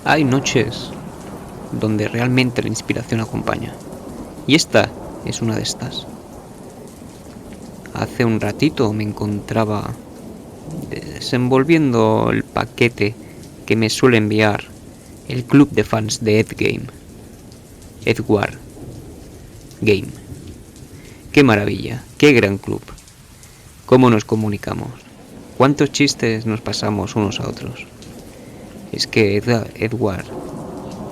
Hay noches donde realmente la inspiración acompaña. Y esta es una de estas. Hace un ratito me encontraba desenvolviendo el paquete que me suele enviar el club de fans de Edward Game. Qué maravilla, qué gran club. Cómo nos comunicamos, cuántos chistes nos pasamos unos a otros. Es que Edward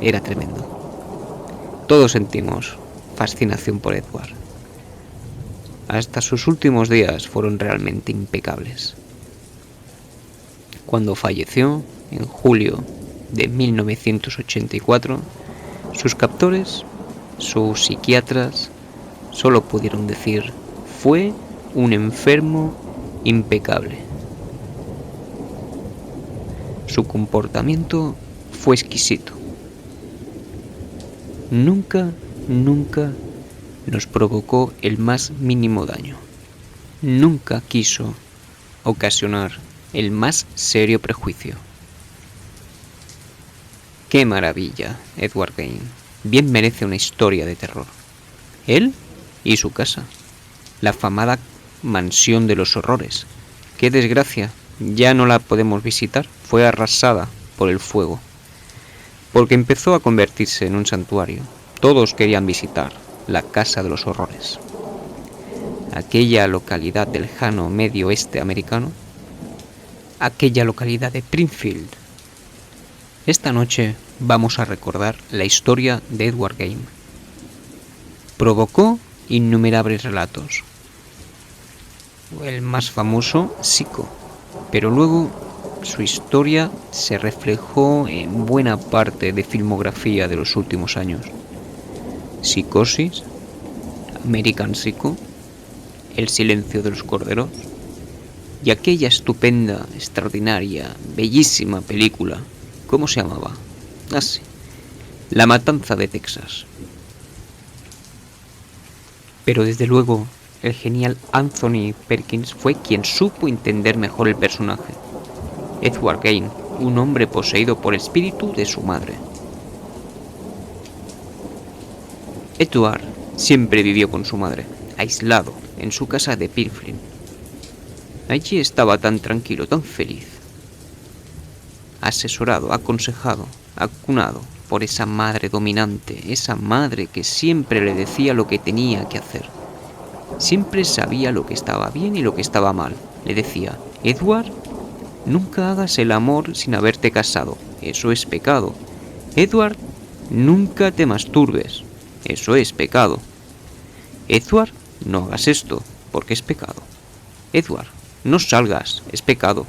era tremendo. Todos sentimos fascinación por Edward. Hasta sus últimos días fueron realmente impecables. Cuando falleció, en julio de 1984, sus captores, sus psiquiatras, solo pudieron decir: fue un enfermo impecable. Su comportamiento fue exquisito. Nunca nos provocó el más mínimo daño. Nunca quiso ocasionar el más serio prejuicio. ¡Qué maravilla, Edward Game! Bien merece una historia de terror. Él y su casa, la afamada mansión de los horrores. ¡Qué desgracia! Ya no la podemos visitar. Fue arrasada por el fuego, porque empezó a convertirse en un santuario. Todos querían visitar la casa de los horrores. Aquella localidad del lejano medio oeste americano, aquella localidad de Springfield. Esta noche vamos a recordar la historia de Edward Game. Provocó innumerables relatos. El más famoso, Psycho, pero luego su historia se reflejó en buena parte de filmografía de los últimos años. Psicosis, American Psycho, El silencio de los corderos y aquella estupenda, extraordinaria, bellísima película, ¿cómo se llamaba? Ah, sí, La matanza de Texas. Pero desde luego, el genial Anthony Perkins fue quien supo entender mejor el personaje. Edward Game, un hombre poseído por el espíritu de su madre. Edward siempre vivió con su madre, aislado, en su casa de Springfield. Allí estaba tan tranquilo, tan feliz. Asesorado, aconsejado, acunado por esa madre dominante, esa madre que siempre le decía lo que tenía que hacer. Siempre sabía lo que estaba bien y lo que estaba mal. Le decía: Edward, nunca hagas el amor sin haberte casado, eso es pecado. Edward, nunca te masturbes, eso es pecado. Edward, no hagas esto, porque es pecado. Edward, no salgas, es pecado.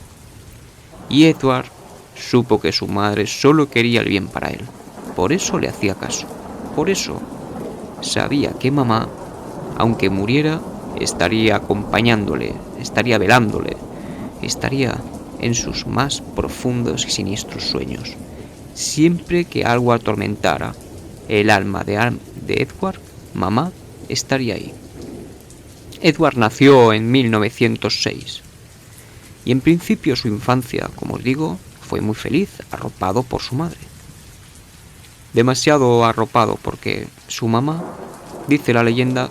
Y Edward supo que su madre solo quería el bien para él. Por eso le hacía caso. Por eso sabía que mamá, aunque muriera, estaría acompañándole, estaría velándole, estaría en sus más profundos y siniestros sueños. Siempre que algo atormentara el alma de Edward, mamá estaría ahí. Edward nació en 1906 y en principio su infancia, como os digo, fue muy feliz, arropado por su madre. Demasiado arropado porque su mamá, dice la leyenda,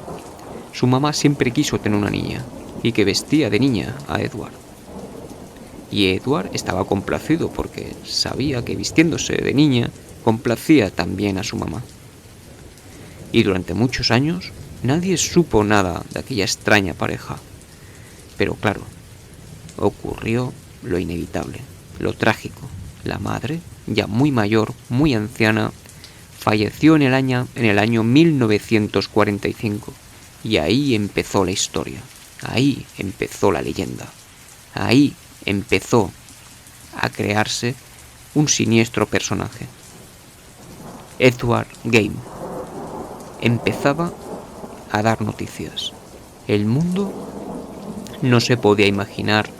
su mamá siempre quiso tener una niña y que vestía de niña a Edward. Y Edward estaba complacido porque sabía que vistiéndose de niña complacía también a su mamá. Y durante muchos años nadie supo nada de aquella extraña pareja. Pero claro, ocurrió lo inevitable, lo trágico. La madre, ya muy mayor, muy anciana, falleció en el año 1945. Y ahí empezó la historia. Ahí empezó la leyenda. Ahí empezó a crearse un siniestro personaje. Edward Game empezaba a dar noticias. El mundo no se podía imaginar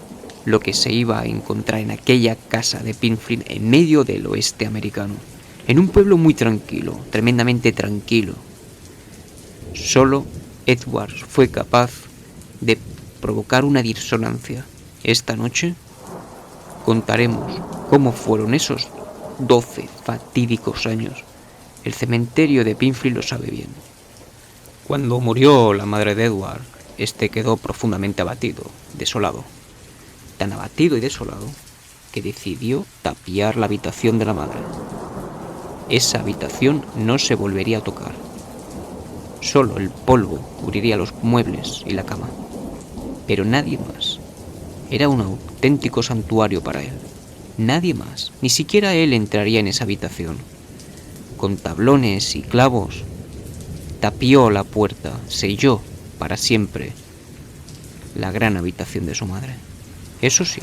lo que se iba a encontrar en aquella casa de Springfield en medio del oeste americano, en un pueblo muy tranquilo, tremendamente tranquilo. Solo Edward fue capaz de provocar una disonancia. Esta noche contaremos cómo fueron esos 12 fatídicos años. El cementerio de Pinfield lo sabe bien. Cuando murió la madre de Edward, este quedó profundamente abatido, desolado. Tan abatido y desolado que decidió tapiar la habitación de la madre. Esa habitación no se volvería a tocar. Solo el polvo cubriría los muebles y la cama. Pero nadie más. Era un auténtico santuario para él. Nadie más, ni siquiera él entraría en esa habitación. Con tablones y clavos, tapió la puerta, selló para siempre la gran habitación de su madre. Eso sí,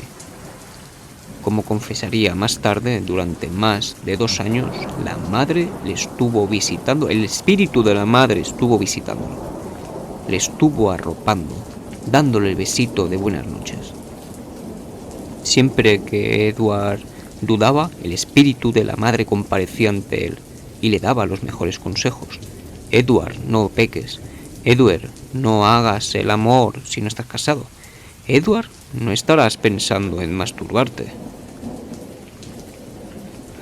como confesaría más tarde, durante más de 2 años, la madre le estuvo visitando, el espíritu de la madre estuvo visitándolo, le estuvo arropando, dándole el besito de buenas noches. Siempre que Edward dudaba, el espíritu de la madre comparecía ante él y le daba los mejores consejos. Edward, no peques. Edward, no hagas el amor si no estás casado. Edward, no estarás pensando en masturbarte.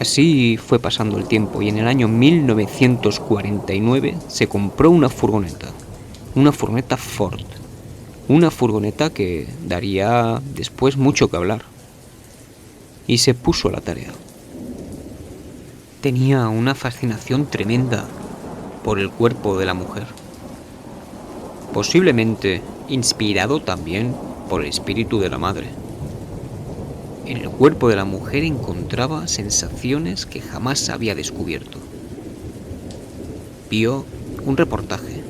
Así fue pasando el tiempo y en el año 1949 se compró una furgoneta Ford, una furgoneta que daría después mucho que hablar, y se puso a la tarea. Tenía una fascinación tremenda por el cuerpo de la mujer, posiblemente inspirado también por el espíritu de la madre. En el cuerpo de la mujer encontraba sensaciones que jamás había descubierto. Vio un reportaje.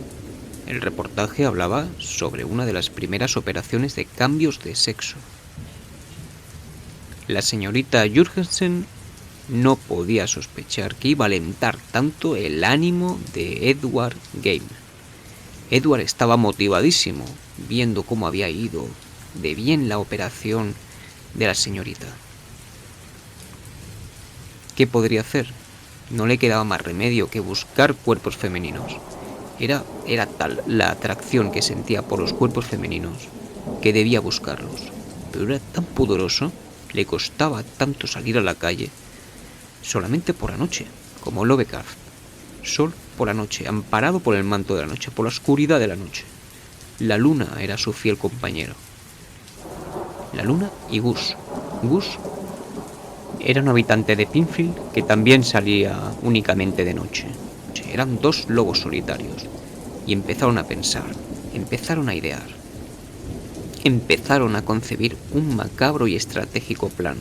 El reportaje hablaba sobre una de las primeras operaciones de cambios de sexo. La señorita Jurgensen no podía sospechar que iba a alentar tanto el ánimo de Edward Game. Edward estaba motivadísimo, viendo cómo había ido de bien la operación de la señorita. ¿Qué podría hacer? No le quedaba más remedio que buscar cuerpos femeninos. Era tal la atracción que sentía por los cuerpos femeninos que debía buscarlos. Pero era tan pudoroso, le costaba tanto salir a la calle, solamente por la noche, como Lovecraft. Sol por la noche, amparado por el manto de la noche, por la oscuridad de la noche. La luna era su fiel compañero. La luna y Gus. Gus era un habitante de Pinfield que también salía únicamente de noche. Eran 2 lobos solitarios y empezaron a pensar, empezaron a idear, empezaron a concebir un macabro y estratégico plan.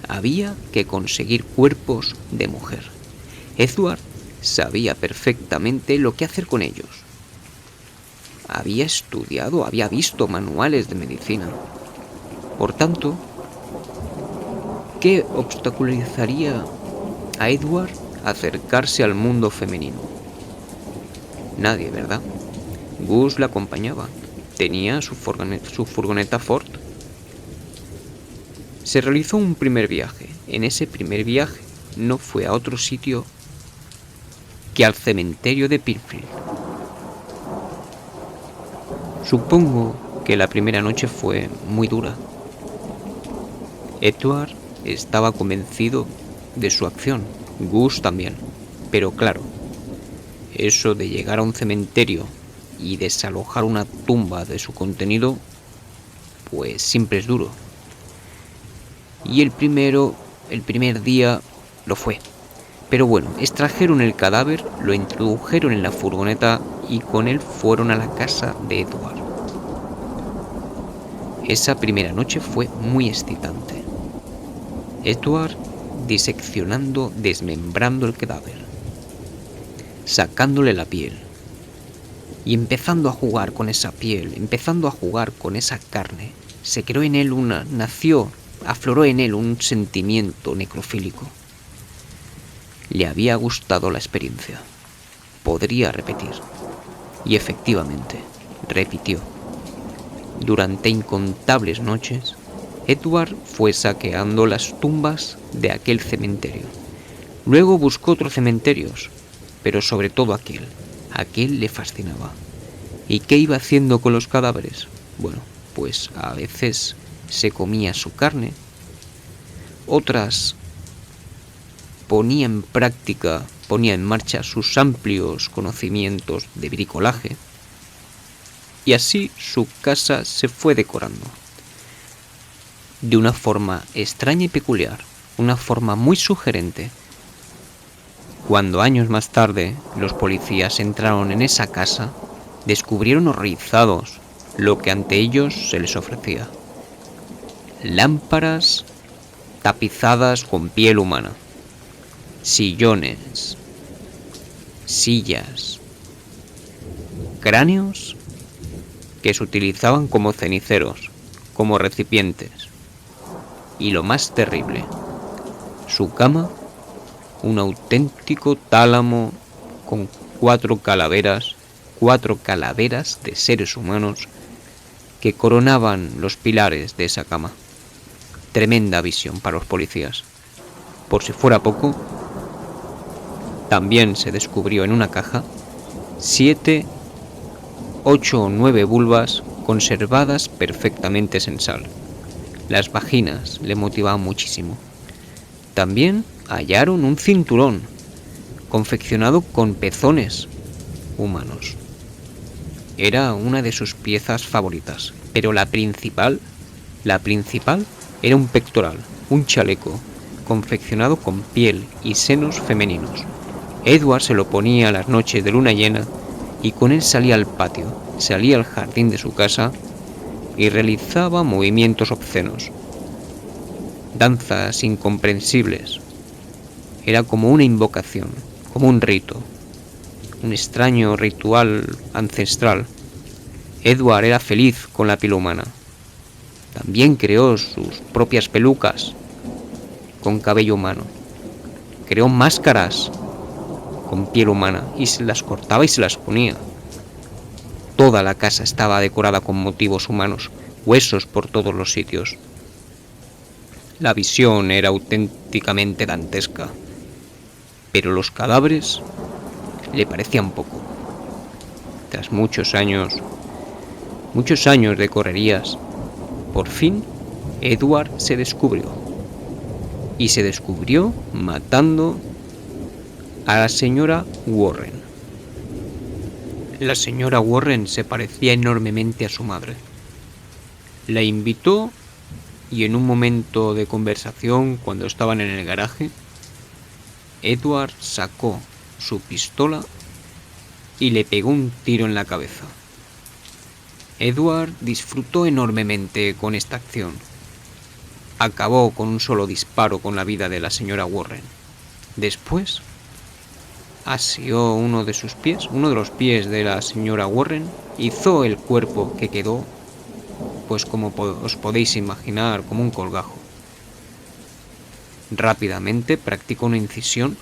Había que conseguir cuerpos de mujer. Edward sabía perfectamente lo que hacer con ellos. Había estudiado, había visto manuales de medicina. Por tanto, ¿qué obstaculizaría a Edward acercarse al mundo femenino? Nadie, ¿verdad? Gus la acompañaba. Tenía su furgoneta Ford. Se realizó un primer viaje. En ese primer viaje no fue a otro sitio que al cementerio de Pinfield. Supongo que la primera noche fue muy dura. Edward estaba convencido de su acción, Gus también, pero claro, eso de llegar a un cementerio y desalojar una tumba de su contenido, pues siempre es duro. Y el primer día lo fue. Pero bueno, extrajeron el cadáver, lo introdujeron en la furgoneta y con él fueron a la casa de Edward. Esa primera noche fue muy excitante. Edward diseccionando, desmembrando el cadáver, sacándole la piel y empezando a jugar con esa piel, empezando a jugar con esa carne. Se creó en él afloró en él un sentimiento necrofílico. Le había gustado la experiencia. Podría repetir. Y efectivamente, repitió. Durante incontables noches, Edward fue saqueando las tumbas de aquel cementerio. Luego buscó otros cementerios, pero sobre todo aquel. Aquel le fascinaba. ¿Y qué iba haciendo con los cadáveres? Bueno, pues a veces se comía su carne, otras ponía en marcha sus amplios conocimientos de bricolaje, y así su casa se fue decorando de una forma extraña y peculiar, una forma muy sugerente. Cuando años más tarde los policías entraron en esa casa, descubrieron horrorizados lo que ante ellos se les ofrecía: lámparas tapizadas con piel humana, sillones, sillas, cráneos que se utilizaban como ceniceros, como recipientes, y lo más terrible, su cama, un auténtico tálamo con 4 calaveras de seres humanos que coronaban los pilares de esa cama. Tremenda visión para los policías. Por si fuera poco, también se descubrió en una caja 7, 8 o 9 vulvas conservadas perfectamente en sal. Las vaginas le motivaban muchísimo. También hallaron un cinturón confeccionado con pezones humanos. Era una de sus piezas favoritas, pero la principal era un pectoral, un chaleco confeccionado con piel y senos femeninos. Edward se lo ponía a las noches de luna llena y con él salía al patio, salía al jardín de su casa y realizaba movimientos obscenos, danzas incomprensibles. Era como una invocación, como un rito, un extraño ritual ancestral. Edward era feliz con la piel humana. También creó sus propias pelucas con cabello humano. Creó máscaras con piel humana y se las cortaba y se las ponía. Toda la casa estaba decorada con motivos humanos, huesos por todos los sitios. La visión era auténticamente dantesca, pero los cadáveres le parecían poco. Tras muchos años de correrías, por fin Edward se descubrió. Y se descubrió matando a la señora Warren. La señora Warren se parecía enormemente a su madre. La invitó y en un momento de conversación, cuando estaban en el garaje, Edward sacó su pistola y le pegó un tiro en la cabeza. Edward disfrutó enormemente con esta acción. Acabó con un solo disparo con la vida de la señora Warren. Después asió uno de los pies de la señora Warren, hizo el cuerpo que quedó, pues como os podéis imaginar, como un colgajo. Rápidamente practicó una incisión,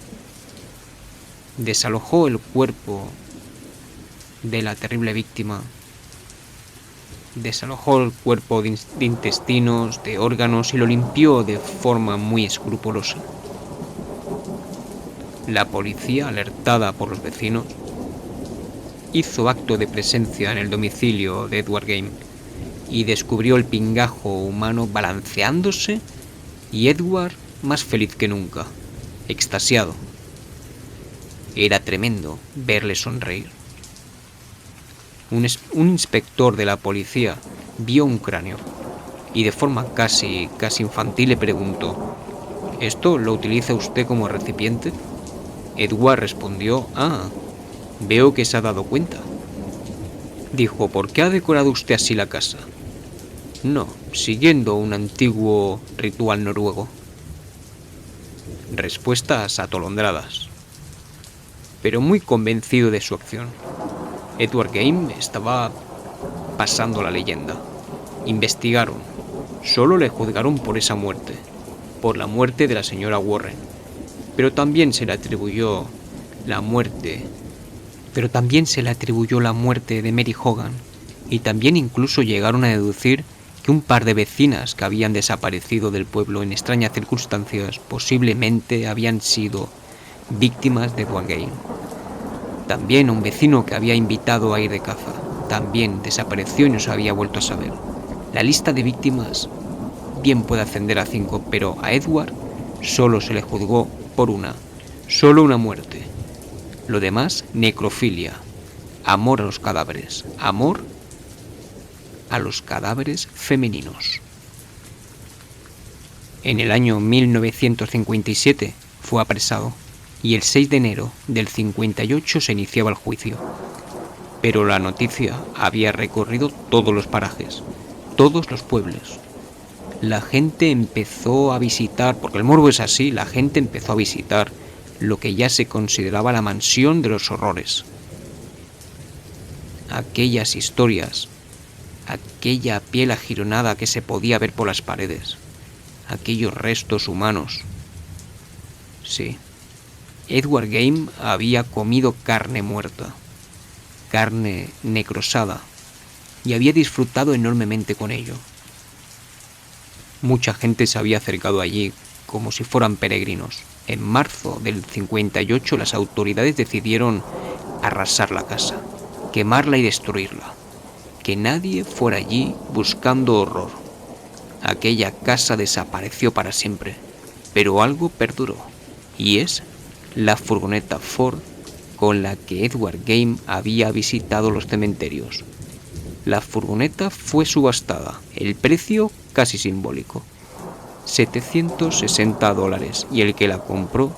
desalojó el cuerpo de la terrible víctima, desalojó el cuerpo de intestinos, de órganos y lo limpió de forma muy escrupulosa. La policía, alertada por los vecinos, hizo acto de presencia en el domicilio de Edward Game y descubrió el pingajo humano balanceándose y Edward más feliz que nunca, extasiado. Era tremendo verle sonreír. Un inspector de la policía vio un cráneo y de forma casi infantil le preguntó: ¿esto lo utiliza usted como recipiente? Edward respondió: veo que se ha dado cuenta. Dijo: ¿por qué ha decorado usted así la casa? No, siguiendo un antiguo ritual noruego. Respuestas atolondradas, pero muy convencido de su acción. Edward Game estaba pasando la leyenda. Investigaron. Solo le juzgaron por esa muerte, por la muerte de la señora Warren. Pero también se le atribuyó la muerte de Mary Hogan. Y también incluso llegaron a deducir que un par de vecinas que habían desaparecido del pueblo en extrañas circunstancias posiblemente habían sido víctimas de Edward Game. También un vecino que había invitado a ir de caza también desapareció y no se había vuelto a saber. La lista de víctimas bien puede ascender a 5, pero a Edward solo se le juzgó por una, solo una muerte. Lo demás, necrofilia, amor a los cadáveres, amor a los cadáveres femeninos. En el año 1957 fue apresado y el 6 de enero del 58 se iniciaba el juicio. Pero la noticia había recorrido todos los parajes, todos los pueblos. La gente empezó a visitar, porque el morbo es así, la gente empezó a visitar lo que ya se consideraba la mansión de los horrores. Aquellas historias, aquella piel ajironada que se podía ver por las paredes, aquellos restos humanos. Sí, Edward Game había comido carne muerta, carne necrosada, y había disfrutado enormemente con ello. Mucha gente se había acercado allí como si fueran peregrinos. En marzo del 58 las autoridades decidieron arrasar la casa, quemarla y destruirla. Que nadie fuera allí buscando horror. Aquella casa desapareció para siempre, pero algo perduró, y es la furgoneta Ford con la que Edward Game había visitado los cementerios. La furgoneta fue subastada, el precio casi simbólico, $760, y el que la compró,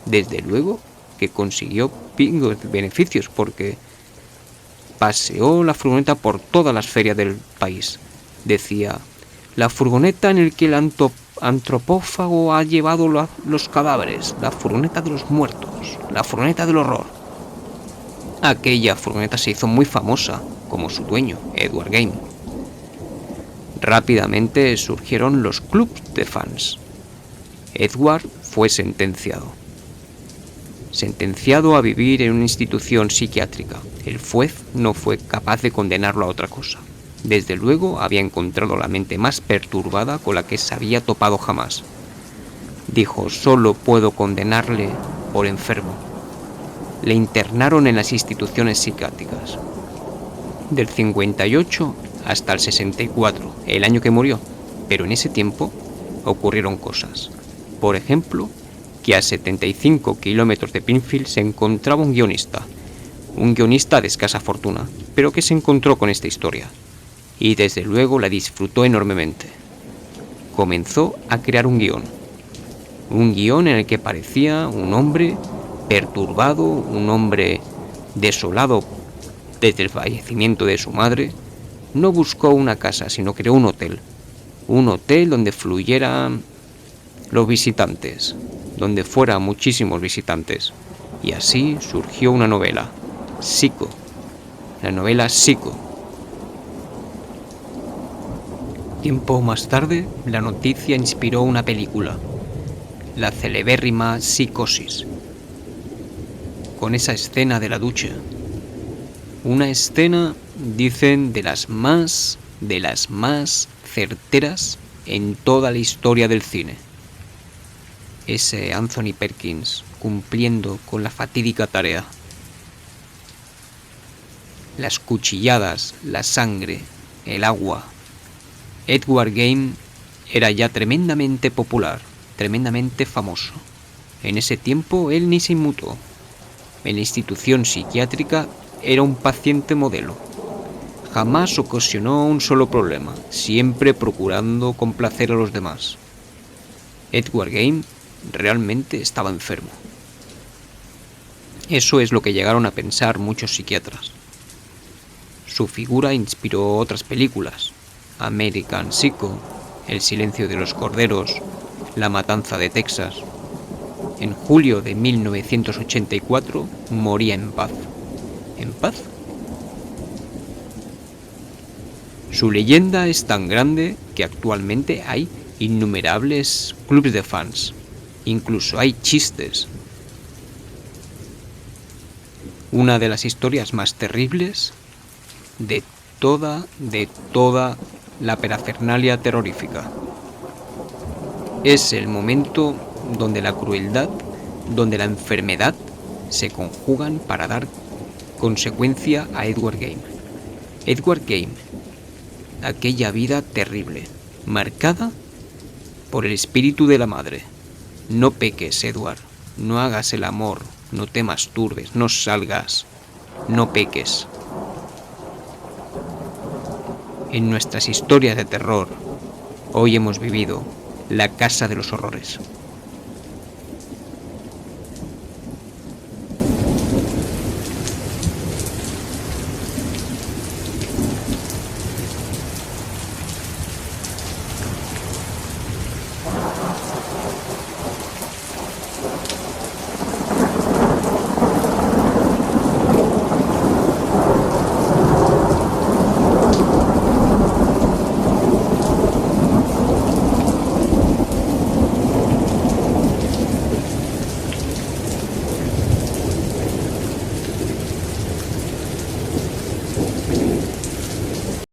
desde luego que consiguió pingos beneficios, porque paseó la furgoneta por todas las ferias del país. Decía: la furgoneta en el que el antropófago ha llevado los cadáveres, la furgoneta de los muertos, la furgoneta del horror. Aquella furgoneta se hizo muy famosa, como su dueño, Edward Game. Rápidamente surgieron los clubs de fans. Edward fue sentenciado a vivir en una institución psiquiátrica. El juez no fue capaz de condenarlo a otra cosa. Desde luego había encontrado la mente más perturbada con la que se había topado jamás. Dijo: solo puedo condenarle por enfermo. Le internaron en las instituciones psiquiátricas. Del 58 hasta el 64, el año que murió. Pero en ese tiempo ocurrieron cosas. Por ejemplo, que a 75 kilómetros de Pinfield se encontraba un guionista de escasa fortuna, pero que se encontró con esta historia, y desde luego la disfrutó enormemente. Comenzó a crear un guión en el que parecía un hombre perturbado, un hombre desolado desde el fallecimiento de su madre. No buscó una casa, sino creó un hotel donde fluyeran los visitantes, donde fueran muchísimos visitantes, y así surgió una novela, Psycho, la novela Psycho. Tiempo más tarde, la noticia inspiró una película, la celebérrima Psicosis, con esa escena de la ducha. Una escena, dicen, de las más certeras en toda la historia del cine. Ese Anthony Perkins cumpliendo con la fatídica tarea. Las cuchilladas, la sangre, el agua. Edward Game era ya tremendamente popular, tremendamente famoso. En ese tiempo él ni se inmutó. En la institución psiquiátrica era un paciente modelo. Jamás ocasionó un solo problema, siempre procurando complacer a los demás. Edward Game realmente estaba enfermo. Eso es lo que llegaron a pensar muchos psiquiatras. Su figura inspiró otras películas: American Psycho, El silencio de los corderos, La matanza de Texas. En julio de 1984 moría en paz. ¿En paz? Su leyenda es tan grande que actualmente hay innumerables clubes de fans. Incluso hay chistes. Una de las historias más terribles de toda la parafernalia terrorífica. Es el momento donde la crueldad, donde la enfermedad se conjugan para dar consecuencia a Edward Game. Edward Game, aquella vida terrible, marcada por el espíritu de la madre, No peques, Edward. No hagas el amor. No te masturbes. No salgas. No peques. En nuestras historias de terror, hoy hemos vivido la casa de los horrores.